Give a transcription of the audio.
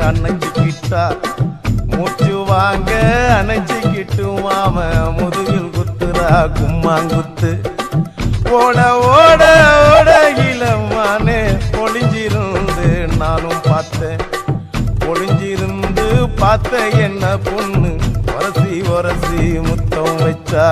அணைச்சிக்கிட்டா மூச்சு வாங்க அணைச்சிக்கிட்டு மாம முதுகில் குத்துறா கும்மாங்குத்து ஓட ஓட ஓட இளமானே ஒளிஞ்சிருந்து நானும் பார்த்தேன் ஒளிஞ்சிருந்து பார்த்த என்ன பொண்ணு ஒரசி ஒரசி முத்தம் வச்சா